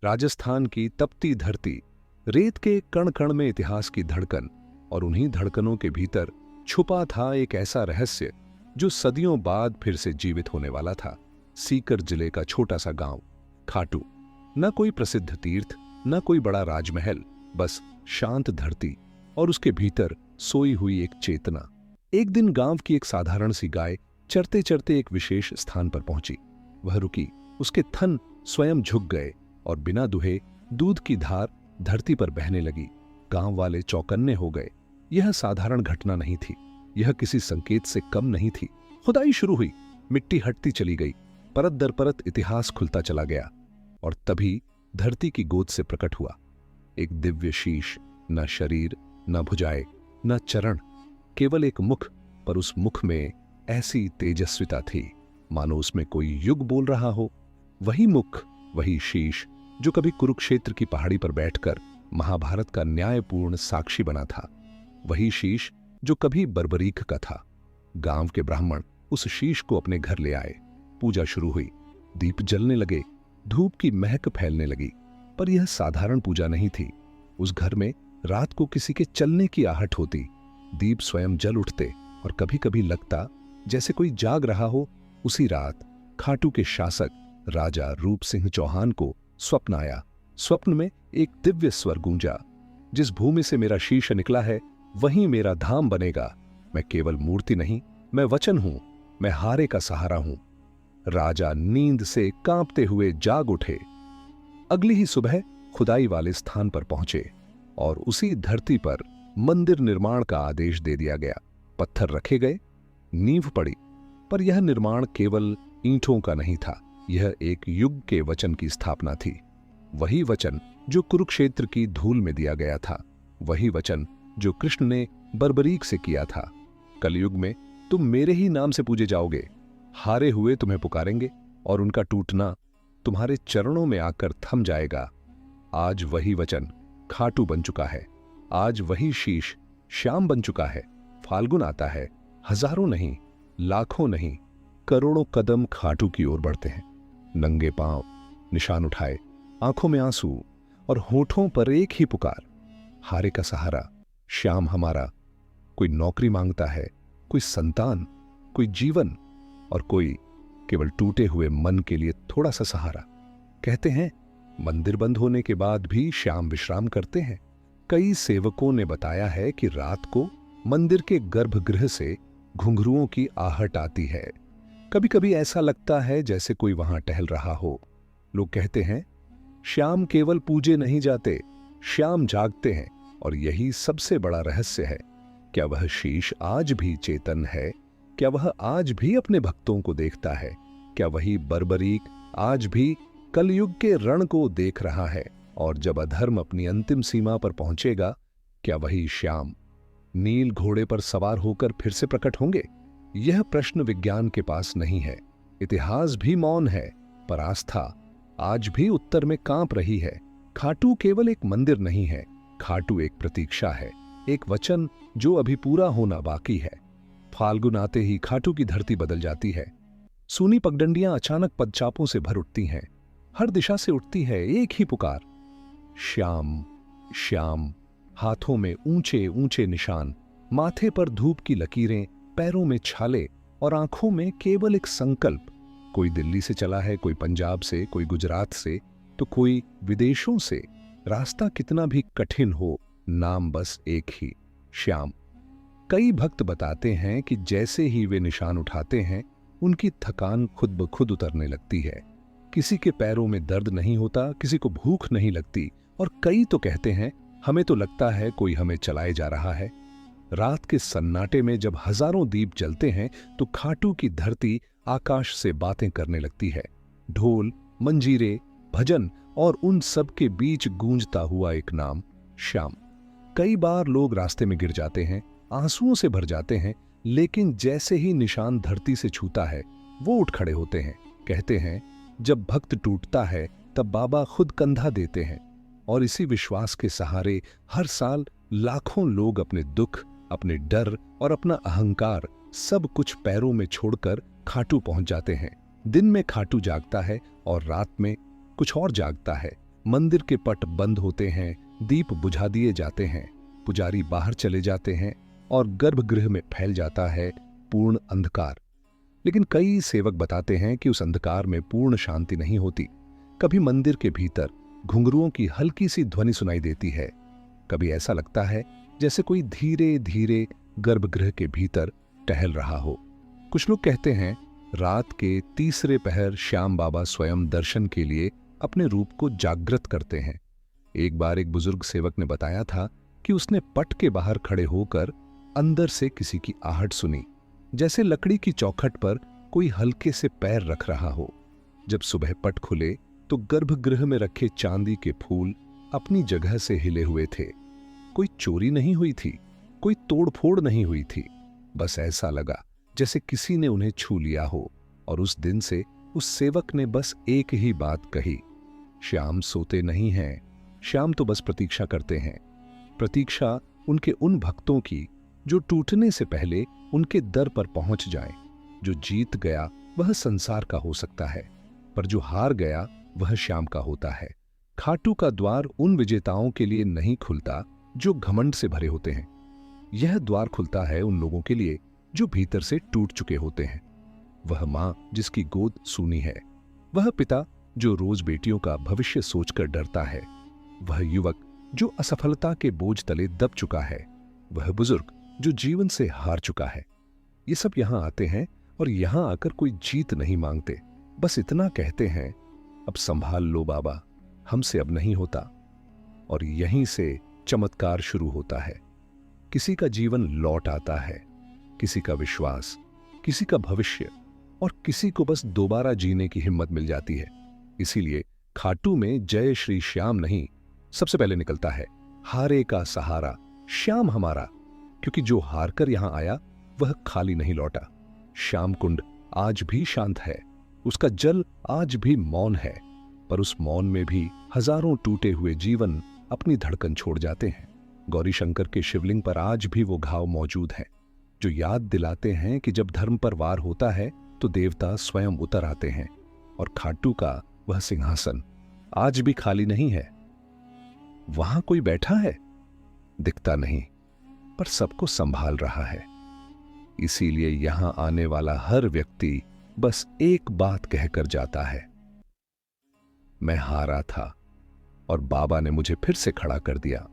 राजस्थान की तपती धरती, रेत के कण कण में इतिहास की धड़कन, और उन्हीं धड़कनों के भीतर छुपा था एक ऐसा रहस्य जो सदियों बाद फिर से जीवित होने वाला था। सीकर जिले का छोटा सा गांव खाटू। न कोई प्रसिद्ध तीर्थ, न कोई बड़ा राजमहल, बस शांत धरती और उसके भीतर सोई हुई एक चेतना। एक दिन गांव की एक साधारण सी गाय चरते चरते एक विशेष स्थान पर पहुंची। वह रुकी, उसके थन स्वयं झुक गए और बिना दुहे दूध की धार धरती पर बहने लगी। गांव वाले चौकन्ने हो गए। यह साधारण घटना नहीं थी, यह किसी संकेत से कम नहीं थी। खुदाई शुरू हुई, मिट्टी हटती चली गई, परत दर परत इतिहास खुलता चला गया। और तभी धरती की गोद से प्रकट हुआ एक दिव्य शीश। न शरीर, न भुजाएं, न चरण, केवल एक मुख। पर उस मुख में ऐसी तेजस्विता थी मानो उसमें कोई युग बोल रहा हो। वही मुख, वही शीश जो कभी कुरुक्षेत्र की पहाड़ी पर बैठकर महाभारत का न्यायपूर्ण साक्षी बना था। वही शीश जो कभी बर्बरीक का था। गांव के ब्राह्मण उस शीश को अपने घर ले आए। पूजा शुरू हुई, दीप जलने लगे, धूप की महक फैलने लगी। पर यह साधारण पूजा नहीं थी। उस घर में रात को किसी के चलने की आहट होती, दीप स्वयं जल उठते और कभी कभी लगता जैसे कोई जाग रहा हो। उसी रात खाटू के शासक राजा रूप सिंह चौहान को स्वप्न आया। स्वप्न में एक दिव्य स्वर गूंजा, जिस भूमि से मेरा शीश निकला है वहीं मेरा धाम बनेगा। मैं केवल मूर्ति नहीं, मैं वचन हूं, मैं हारे का सहारा हूं। राजा नींद से कांपते हुए जाग उठे। अगली ही सुबह खुदाई वाले स्थान पर पहुंचे और उसी धरती पर मंदिर निर्माण का आदेश दे दिया गया। पत्थर रखे गए, नींव पड़ी। पर यह निर्माण केवल ईंटों का नहीं था, यह एक युग के वचन की स्थापना थी। वही वचन जो कुरुक्षेत्र की धूल में दिया गया था, वही वचन जो कृष्ण ने बर्बरीक से किया था। कलयुग में तुम मेरे ही नाम से पूजे जाओगे, हारे हुए तुम्हें पुकारेंगे और उनका टूटना तुम्हारे चरणों में आकर थम जाएगा। आज वही वचन खाटू बन चुका है। आज वही शीश श्याम बन चुका है। फाल्गुन आता है, हजारों नहीं, लाखों नहीं, करोड़ों कदम खाटू की ओर बढ़ते हैं। नंगे पांव, निशान उठाए, आंखों में आंसू और होठों पर एक ही पुकार, हारे का सहारा, श्याम हमारा। कोई नौकरी मांगता है, कोई संतान, कोई जीवन, और कोई केवल टूटे हुए मन के लिए थोड़ा सा सहारा। कहते हैं मंदिर बंद होने के बाद भी श्याम विश्राम करते हैं। कई सेवकों ने बताया है कि रात को मंदिर के गर्भगृह से घुंघरुओं की आहट आती है। कभी कभी ऐसा लगता है जैसे कोई वहां टहल रहा हो। लोग कहते हैं श्याम केवल पूजे नहीं जाते, श्याम जागते हैं। और यही सबसे बड़ा रहस्य है। क्या वह शीश आज भी चेतन है? क्या वह आज भी अपने भक्तों को देखता है? क्या वही बर्बरीक आज भी कलयुग के रण को देख रहा है? और जब अधर्म अपनी अंतिम सीमा पर पहुंचेगा, क्या वही श्याम नील घोड़े पर सवार होकर फिर से प्रकट होंगे? यह प्रश्न विज्ञान के पास नहीं है। इतिहास भी मौन है, पर आस्था आज भी उत्तर में कांप रही है। खाटू केवल एक मंदिर नहीं है, खाटू एक प्रतीक्षा है, एक वचन जो अभी पूरा होना बाकी है। फाल्गुन आते ही खाटू की धरती बदल जाती है। सूनी पगडंडियां अचानक पदचापों से भर उठती हैं। हर दिशा से उठती है एक ही पुकार, श्याम श्याम। हाथों में ऊंचे ऊंचे निशान, माथे पर धूप की लकीरें, पैरों में छाले और आंखों में केवल एक संकल्प। कोई दिल्ली से चला है, कोई पंजाब से, कोई गुजरात से, तो कोई विदेशों से। रास्ता कितना भी कठिन हो, नाम बस एक ही, श्याम। कई भक्त बताते हैं कि जैसे ही वे निशान उठाते हैं, उनकी थकान खुद ब खुद उतरने लगती है। किसी के पैरों में दर्द नहीं होता, किसी को भूख नहीं लगती, और कई तो कहते हैं हमें तो लगता है कोई हमें चलाए जा रहा है। रात के सन्नाटे में जब हजारों दीप जलते हैं तो खाटू की धरती आकाश से बातें करने लगती है। ढोल, मंजीरे, भजन और उन सब के बीच गूंजता हुआ एक नाम, श्याम। कई बार लोग रास्ते में गिर जाते हैं, आंसुओं से भर जाते हैं, लेकिन जैसे ही निशान धरती से छूता है वो उठ खड़े होते हैं। कहते हैं जब भक्त टूटता है तब बाबा खुद कंधा देते हैं। और इसी विश्वास के सहारे हर साल लाखों लोग अपने दुख, अपने डर और अपना अहंकार सब कुछ पैरों में छोड़कर खाटू पहुंच जाते हैं। दिन में खाटू जागता है और रात में कुछ और जागता है। मंदिर के पट बंद होते हैं, दीप बुझा दिए जाते हैं, पुजारी बाहर चले जाते हैं और गर्भगृह में फैल जाता है पूर्ण अंधकार। लेकिन कई सेवक बताते हैं कि उस अंधकार में पूर्ण शांति नहीं होती। कभी मंदिर के भीतर घुंघरुओं की हल्की सी ध्वनि सुनाई देती है, कभी ऐसा लगता है जैसे कोई धीरे धीरे गर्भगृह के भीतर टहल रहा हो। कुछ लोग कहते हैं रात के तीसरे पहर श्याम बाबा स्वयं दर्शन के लिए अपने रूप को जागृत करते हैं। एक बार एक बुजुर्ग सेवक ने बताया था कि उसने पट के बाहर खड़े होकर अंदर से किसी की आहट सुनी, जैसे लकड़ी की चौखट पर कोई हल्के से पैर रख रहा हो। जब सुबह पट खुले तो गर्भगृह में रखे चांदी के फूल अपनी जगह से हिले हुए थे। कोई चोरी नहीं हुई थी, कोई तोड़फोड़ नहीं हुई थी, बस ऐसा लगा जैसे किसी ने उन्हें छू लिया हो। और उस दिन से उस सेवक ने बस एक ही बात कही, श्याम सोते नहीं हैं, श्याम तो बस प्रतीक्षा करते हैं। प्रतीक्षा उनके उन भक्तों की जो टूटने से पहले उनके दर पर पहुंच जाएं। जो जीत गया वह संसार का हो सकता है, पर जो हार गया वह श्याम का होता है। खाटू का द्वार उन विजेताओं के लिए नहीं खुलता जो घमंड से भरे होते हैं। यह द्वार खुलता है उन लोगों के लिए जो भीतर से टूट चुके होते हैं। वह मां जिसकी गोद सूनी है, वह पिता जो रोज बेटियों का भविष्य सोचकर डरता है, वह युवक जो असफलता के बोझ तले दब चुका है, वह बुजुर्ग जो जीवन से हार चुका है। ये सब यहां आते हैं और यहां आकर कोई जीत नहीं मांगते, बस इतना कहते हैं, अब संभाल लो बाबा, हमसे अब नहीं होता। और यहीं से चमत्कार शुरू होता है। किसी का जीवन लौट आता है, किसी का विश्वास, किसी का भविष्य, और किसी को बस दोबारा जीने की हिम्मत मिल जाती है। इसीलिए खाटू में जय श्री श्याम नहीं, सबसे पहले निकलता है हारे का सहारा श्याम हमारा, क्योंकि जो हार कर यहां आया वह खाली नहीं लौटा। श्याम कुंड आज भी शांत है, उसका जल आज भी मौन है, पर उस मौन में भी हजारों टूटे हुए जीवन अपनी धड़कन छोड़ जाते हैं। गौरी शंकर के शिवलिंग पर आज भी वो घाव मौजूद हैं, जो याद दिलाते हैं कि जब धर्म पर वार होता है तो देवता स्वयं उतर आते हैं। और खाटू का वह सिंहासन आज भी खाली नहीं है। वहां कोई बैठा है, दिखता नहीं, पर सबको संभाल रहा है। इसीलिए यहां आने वाला हर व्यक्ति बस एक बात कहकर जाता है, मैं हारा था और बाबा ने मुझे फिर से खड़ा कर दिया।